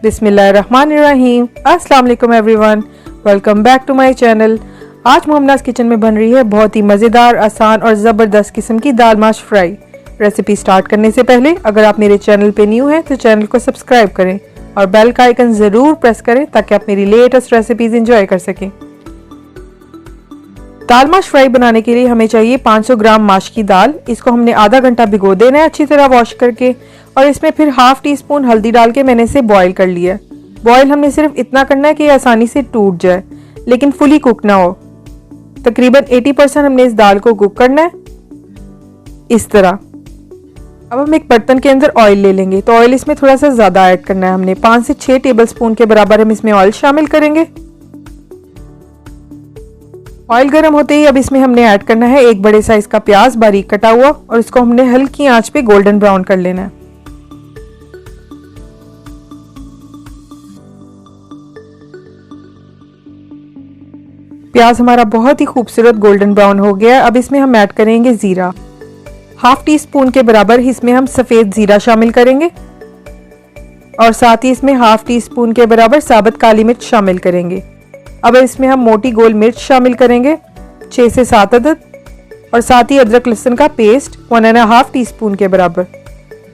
बिस्मिल्लाहिर्रहमानिर्रहीम। अस्सलाम वालेकुम everyone, welcome back to my channel. आज मुमनाज किचन में बन रही है बहुत ही मज़ेदार, आसान और ज़बरदस्त किस्म की दाल माश फ्राई। रेसिपी स्टार्ट करने से पहले अगर आप मेरे चैनल पे न्यू हैं तो चैनल को सब्सक्राइब करें और बेल का आइकन ज़रूर प्रेस करें ताकि आप मेरी लेटेस्ट रेसिपीज़ इंजॉय कर सकें। दाल माश फ्राई बनाने के लिए हमें चाहिए 500 ग्राम माश की दाल। इसको हमने आधा घंटा भिगो देना है अच्छी तरह वॉश करके, और इसमें फिर हाफ टी स्पून हल्दी डाल के मैंने इसे बॉईल कर लिया। बॉईल हमने सिर्फ इतना करना है कि आसानी से टूट जाए, लेकिन फुली कुक ना हो। तकरीबन 80% हमने इस दाल को कुक करना है इस तरह। अब हम एक बर्तन के अंदर ऑयल ले लेंगे, तो ऑयल इसमें थोड़ा सा ज़्यादा ऐड करना है। हमने 5 से 6 टेबल स्पून के बराबर हम इसमें ऑयल शामिल करेंगे। ऑयल गर्म होते ही अब इसमें हमने ऐड करना है एक बड़े साइज का प्याज बारीक कटा हुआ, और इसको हमने हल्की आंच पे गोल्डन ब्राउन कर लेना है। प्याज हमारा बहुत ही खूबसूरत गोल्डन ब्राउन हो गया। अब इसमें हम ऐड करेंगे जीरा। हाफ टी स्पून के बराबर इसमें हम सफेद जीरा शामिल करेंगे, और साथ ही इसमें हाफ टी स्पून के बराबर साबुत काली मिर्च शामिल करेंगे। अब इसमें हम मोटी गोल मिर्च शामिल करेंगे 6 से 7 अदद, और साथ ही अदरक लहसुन का पेस्ट 1.5 टीस्पून के बराबर,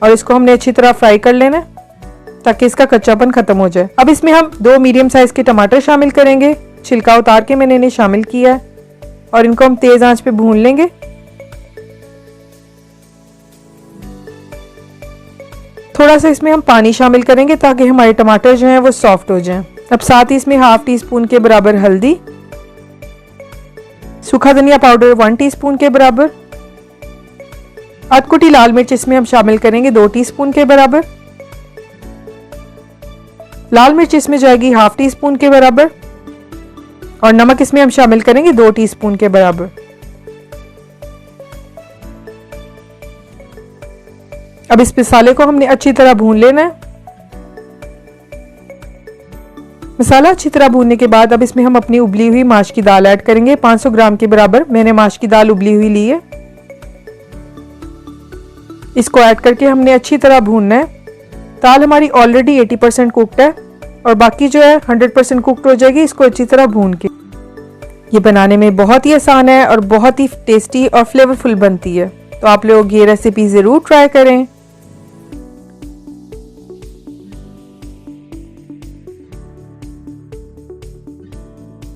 और इसको हमने अच्छी तरह फ्राई कर लेना है ताकि इसका कच्चापन खत्म हो जाए। अब इसमें हम 2 मीडियम साइज के टमाटर शामिल करेंगे। छिलका उतार के मैंने इन्हें शामिल किया है, और इनको हम तेज आंच पे भून लेंगे। थोड़ा सा इसमें हम पानी शामिल करेंगे ताकि हमारे टमाटर जो हैं वो सॉफ्ट हो जाएं। अब साथ ही इसमें हाफ टी स्पून के बराबर हल्दी, सूखा धनिया पाउडर 1 टीस्पून के बराबर, अधकुटी लाल मिर्च इसमें हम शामिल करेंगे 2 टीस्पून के बराबर, लाल मिर्च इसमें जाएगी हाफ टी स्पून के बराबर, और नमक इसमें हम शामिल करेंगे 2 टीस्पून के बराबर। अब इस मसाले को हमने अच्छी तरह भून लेना है। मसाला अच्छी तरह भूनने के बाद अब इसमें हम अपनी उबली हुई माश की दाल ऐड करेंगे। 500 ग्राम के बराबर मैंने माश की दाल उबली हुई ली है। इसको ऐड करके हमने अच्छी तरह भूनना है। दाल हमारी ऑलरेडी 80% कुक्ड है, और बाकी जो है 100% कुक्ड हो जाएगी इसको अच्छी तरह भून के। ये बनाने में बहुत ही आसान है और बहुत ही टेस्टी और फ्लेवरफुल बनती है, तो आप लोग ये रेसिपी ज़रूर ट्राई करें।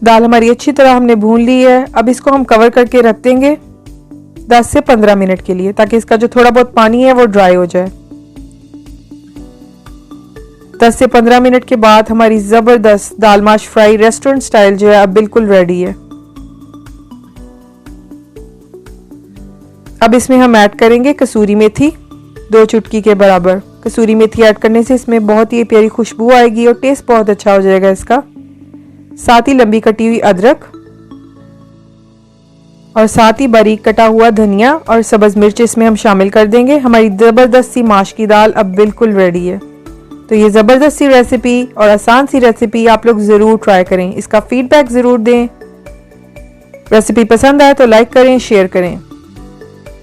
दाल हमारी अच्छी तरह हमने भून ली है। अब इसको हम कवर करके रख देंगे 10 से 15 मिनट के लिए, ताकि इसका जो थोड़ा बहुत पानी है वो ड्राई हो जाए। 10 से 15 मिनट के बाद हमारी ज़बरदस्त दाल माश फ्राई रेस्टोरेंट स्टाइल जो है अब बिल्कुल रेडी है। अब इसमें हम ऐड करेंगे कसूरी मेथी 2 चुटकी के बराबर। कसूरी मेथी ऐड करने से इसमें बहुत ही प्यारी खुशबू आएगी और टेस्ट बहुत अच्छा हो जाएगा इसका। साथ ही लंबी कटी हुई अदरक, और साथ ही बारीक कटा हुआ धनिया और सब्ज मिर्च इसमें हम शामिल कर देंगे। हमारी ज़बरदस्त सी माश की दाल अब बिल्कुल रेडी है। तो ये ज़बरदस्त सी रेसिपी और आसान सी रेसिपी आप लोग ज़रूर ट्राई करें। इसका फीडबैक ज़रूर दें। रेसिपी पसंद आए तो लाइक करें, शेयर करें।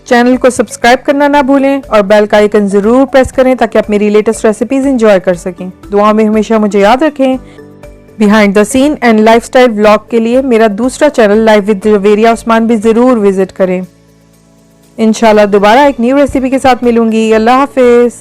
चैनल को सब्सक्राइब करना ना भूलें, और बेल का आइकन ज़रूर प्रेस करें ताकि आप मेरी लेटेस्ट रेसिपीज़ इंजॉय कर सकें। दुआ में हमेशा मुझे याद रखें। Behind the scene and lifestyle vlog के लिए मेरा दूसरा channel live with Javeria Usman भी ज़रूर विजिट करें। इंशाल्लाह दोबारा एक न्यू रेसिपी के साथ मिलूंगी। अल्लाह हाफिज़।